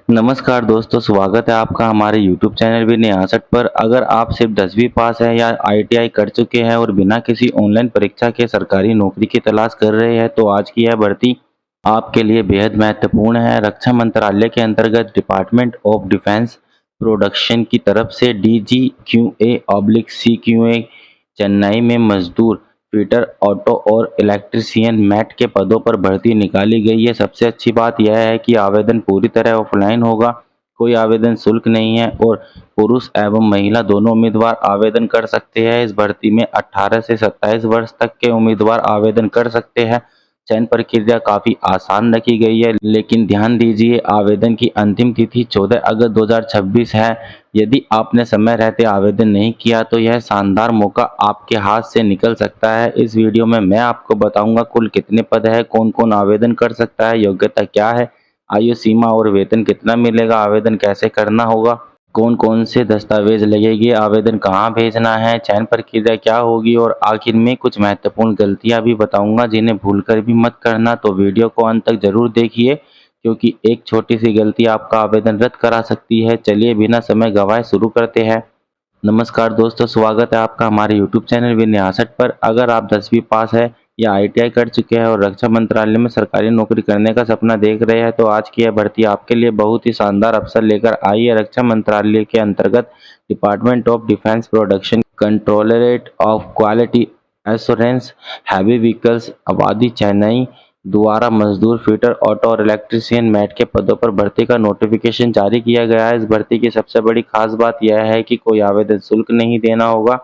नमस्कार दोस्तों, स्वागत है आपका हमारे YouTube चैनल विनय 61 पर। अगर आप सिर्फ 10वीं पास है या ITI कर चुके हैं और बिना किसी ऑनलाइन परीक्षा के सरकारी नौकरी की तलाश कर रहे हैं तो आज की यह भर्ती आपके लिए बेहद महत्वपूर्ण है। रक्षा मंत्रालय के अंतर्गत डिपार्टमेंट ऑफ डिफेंस प्रोडक्शन की तरफ से DGQA/CQA चेन्नई में मजदूर फिटर, ऑटो और इलेक्ट्रीशियन मैट के पदों पर भर्ती निकाली गई है। सबसे अच्छी बात यह है कि आवेदन पूरी तरह ऑफलाइन होगा, कोई आवेदन शुल्क नहीं है और पुरुष एवं महिला दोनों उम्मीदवार आवेदन कर सकते हैं। इस भर्ती में 18 से 27 वर्ष तक के उम्मीदवार आवेदन कर सकते हैं। चयन प्रक्रिया काफ़ी आसान रखी गई है, लेकिन ध्यान दीजिए आवेदन की अंतिम तिथि 14 अगस्त 2026 है। यदि आपने समय रहते आवेदन नहीं किया तो यह शानदार मौका आपके हाथ से निकल सकता है। इस वीडियो में मैं आपको बताऊंगा कुल कितने पद है, कौन कौन आवेदन कर सकता है, योग्यता क्या है, आयु सीमा और वेतन कितना मिलेगा, आवेदन कैसे करना होगा, कौन कौन से दस्तावेज लगेंगे, आवेदन कहाँ भेजना है, चयन प्रक्रिया क्या होगी और आखिर में कुछ महत्वपूर्ण गलतियां भी बताऊंगा जिन्हें भूलकर भी मत करना। तो वीडियो को अंत तक जरूर देखिए क्योंकि एक छोटी सी गलती आपका आवेदन रद्द करा सकती है। चलिए बिना समय गंवाए शुरू करते हैं। नमस्कार दोस्तों, स्वागत है आपका हमारे YouTube चैनल विनय 61 पर। अगर आप 10वीं पास है या ITI कर चुके हैं और रक्षा मंत्रालय में सरकारी नौकरी करने का सपना देख रहे हैं तो आज की यह भर्ती आपके लिए बहुत ही शानदार अवसर लेकर आई है। रक्षा मंत्रालय के अंतर्गत department of defence production controllerate of quality assurance heavy vehicles Avadi Chennai द्वारा मजदूर फिटर, ऑटो और इलेक्ट्रीशियन मैट के पदों पर भर्ती का नोटिफिकेशन जारी किया गया है। इस भर्ती की सबसे बड़ी खास बात यह है कि कोई आवेदन शुल्क नहीं देना होगा।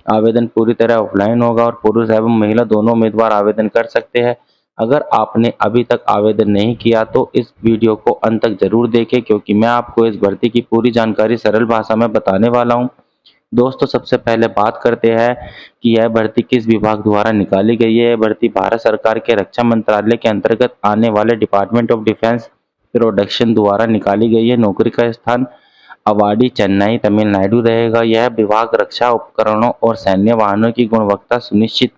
आवेदन पूरी तरह ऑफलाइन होगा और पुरुष एवं महिला दोनों उम्मीदवार आवेदन कर सकते हैं। अगर आपने अभी तक आवेदन नहीं किया तो इस वीडियो को अंत तक जरूर देखें क्योंकि मैं आपको इस भर्ती की पूरी जानकारी सरल भाषा में बताने वाला हूँ। दोस्तों, सबसे पहले बात करते हैं कि यह भर्ती किस विभाग द्वारा निकाली गई है। यह भर्ती भारत सरकार के रक्षा मंत्रालय के अंतर्गत आने वाले डिपार्टमेंट ऑफ डिफेंस प्रोडक्शन द्वारा निकाली गई है। नौकरी का स्थान अवाडी चेन्नई तमिलनाडु रहेगा। यह विभाग रक्षा उपकरणों और सैन्य वाहनों की गुणवत्ता सुनिश्चित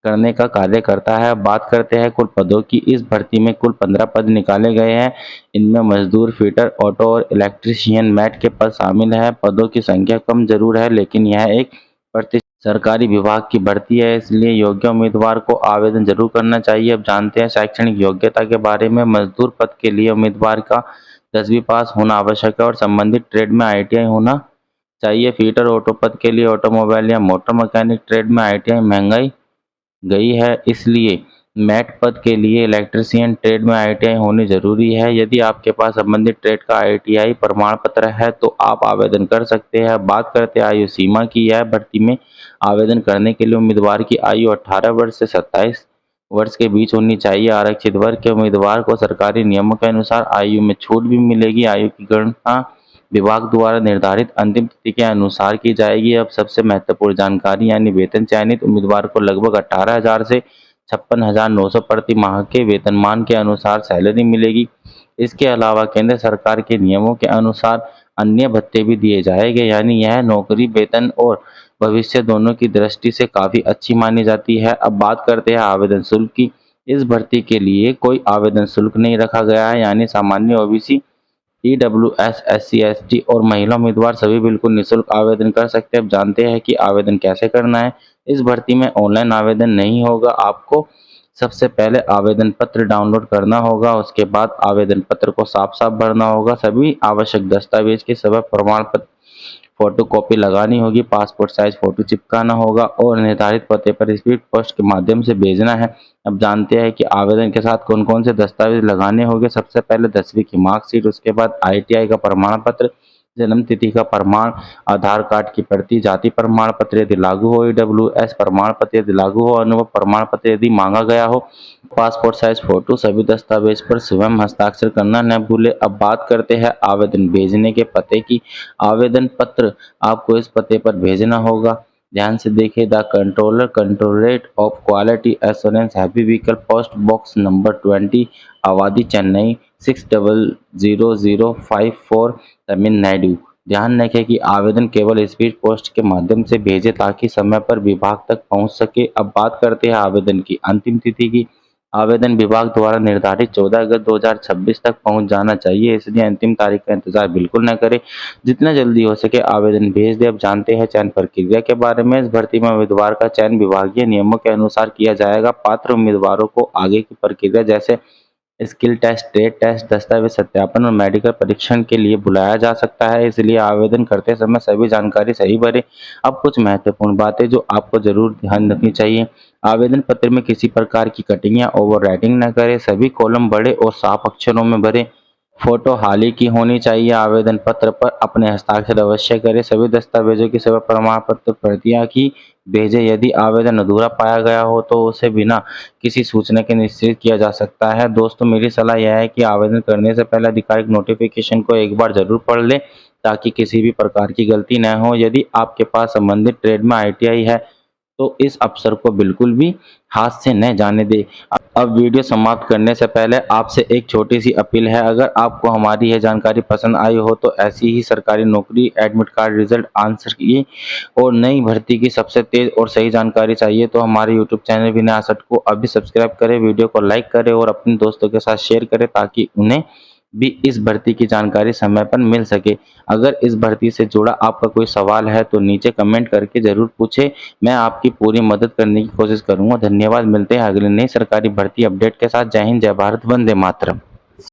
करने का कार्य करता है। अब बात करते हैं कुल पदों की। इस भर्ती में कुल 15 पद निकाले गए हैं। इनमें मजदूर फिटर, ऑटो और इलेक्ट्रीशियन मैट के पद शामिल है। पदों की संख्या कम जरूर है लेकिन यह एक प्रति सरकारी विभाग की भर्ती है, इसलिए योग्य उम्मीदवार को आवेदन जरूर करना चाहिए। अब जानते हैं शैक्षणिक योग्यता के बारे में। मजदूर पद के लिए उम्मीदवार का 10वीं पास होना आवश्यक है और संबंधित ट्रेड में ITI होना चाहिए। फिटर ऑटो पद के लिए ऑटोमोबाइल या मोटर मैकेनिक ट्रेड में ITI महंगाई गई है, इसलिए मैट पद के लिए इलेक्ट्रीशियन ट्रेड में ITI होनी जरूरी है। यदि आपके पास संबंधित ट्रेड का ITI प्रमाण पत्र है तो आप आवेदन कर सकते हैं। बात करते हैं आयु सीमा की। यह भर्ती में आवेदन करने के लिए उम्मीदवार की आयु 18 वर्ष से 27 वर्ष के बीच होनी चाहिए। आरक्षित वर्ग के उम्मीदवार को सरकारी नियमों के अनुसार आयु में छूट भी मिलेगी। आयु की गणना विभाग द्वारा निर्धारित अंतिम तिथि के अनुसार की जाएगी। अब सबसे महत्वपूर्ण जानकारी यानी वेतन। चयनित उम्मीदवार को लगभग 18,000 से 56,900 प्रति माह के वेतनमान के अनुसार सैलरी मिलेगी। इसके अलावा केंद्र सरकार के नियमों के अनुसार अन्य भत्ते भी दिए जाएंगे, यानी यह नौकरी वेतन और भविष्य दोनों की दृष्टि से काफ़ी अच्छी मानी जाती है। अब बात करते हैं आवेदन शुल्क की। इस भर्ती के लिए कोई आवेदन शुल्क नहीं रखा गया है, यानी सामान्य OBC, EWS, SC, ST और महिला उम्मीदवार सभी बिल्कुल निःशुल्क आवेदन कर सकते हैं। अब जानते हैं कि आवेदन कैसे करना है। इस भर्ती में ऑनलाइन आवेदन नहीं होगा। आपको सबसे पहले आवेदन पत्र डाउनलोड करना होगा, उसके बाद आवेदन पत्र को साफ साफ भरना होगा। सभी आवश्यक दस्तावेज के सबक प्रमाण पत्र फोटोकॉपी लगानी होगी, पासपोर्ट साइज फोटो चिपकाना होगा और निर्धारित पते पर स्पीड पोस्ट के माध्यम से भेजना है। अब जानते हैं कि आवेदन के साथ कौन कौन से दस्तावेज लगाने होंगे। सबसे पहले 10वीं की मार्कशीट, उसके बाद ITI का प्रमाण पत्र, जन्म तिथि का प्रमाण, आधार कार्ड की प्रति, जाति प्रमाण पत्र यदि लागू हो, EWS प्रमाण पत्र यदि लागू हो, अनुभव प्रमाण पत्र यदि मांगा गया हो, पासपोर्ट साइज फोटो। सभी दस्तावेज पर स्वयं हस्ताक्षर करना न भूले। अब बात करते हैं आवेदन भेजने के पते की। आवेदन पत्र आपको इस पते पर भेजना होगा। ध्यान से देखिए, the controller controllerate of quality assurance heavy vehicle, post box number 20, Avadi Chennai 600054 Tamil Nadu. ध्यान रखें कि आवेदन केवल स्पीड पोस्ट के माध्यम से भेजें ताकि समय पर विभाग तक पहुंच सके। अब बात करते हैं आवेदन की अंतिम तिथि की। आवेदन विभाग द्वारा निर्धारित 14 अगस्त 2026 तक पहुंच जाना चाहिए, इसलिए अंतिम तारीख का इंतजार बिल्कुल न करें। जितना जल्दी हो सके आवेदन भेज दें। अब जानते हैं चयन प्रक्रिया के बारे में। इस भर्ती में उम्मीदवार का चयन विभागीय नियमों के अनुसार किया जाएगा। पात्र उम्मीदवारों को आगे की प्रक्रिया जैसे स्किल टेस्ट, ट्रेड टेस्ट, दस्तावेज सत्यापन और मेडिकल परीक्षण के लिए बुलाया जा सकता है, इसलिए आवेदन करते समय सभी जानकारी सही भरें। अब कुछ महत्वपूर्ण बातें जो आपको जरूर ध्यान रखनी चाहिए। आवेदन पत्र में किसी प्रकार की कटिंग या ओवर राइटिंग न करें। सभी कॉलम बड़े और साफ अक्षरों में भरें। फोटो हाल ही की होनी चाहिए। आवेदन पत्र पर अपने हस्ताक्षर अवश्य करें। सभी दस्तावेजों की सेवा प्रमाण पत्र प्रतियां की भेजें। यदि आवेदन अधूरा पाया गया हो तो उसे बिना किसी सूचना के निश्चित किया जा सकता है। दोस्तों, मेरी सलाह यह है कि आवेदन करने से पहले आधिकारिक नोटिफिकेशन को एक बार जरूर पढ़ लें, ताकि किसी भी प्रकार की गलती न हो। यदि आपके पास संबंधित ट्रेड में ITI है तो इस अवसर को बिल्कुल भी हाथ से न जाने दें। अब वीडियो समाप्त करने से पहले आपसे एक छोटी सी अपील है। अगर आपको हमारी यह जानकारी पसंद आई हो तो ऐसी ही सरकारी नौकरी, एडमिट कार्ड, रिजल्ट, आंसर की और नई भर्ती की सबसे तेज और सही जानकारी चाहिए तो हमारे YouTube चैनल विनय आसट को अभी सब्सक्राइब करें, वीडियो को लाइक करें और अपने दोस्तों के साथ शेयर करें, ताकि उन्हें भी इस भर्ती की जानकारी समय पर मिल सके। अगर इस भर्ती से जुड़ा आपका कोई सवाल है तो नीचे कमेंट करके जरूर पूछें। मैं आपकी पूरी मदद करने की कोशिश करूंगा। धन्यवाद। मिलते हैं अगले नई सरकारी भर्ती अपडेट के साथ। जय हिंद, जय भारत, वंदे मातरम।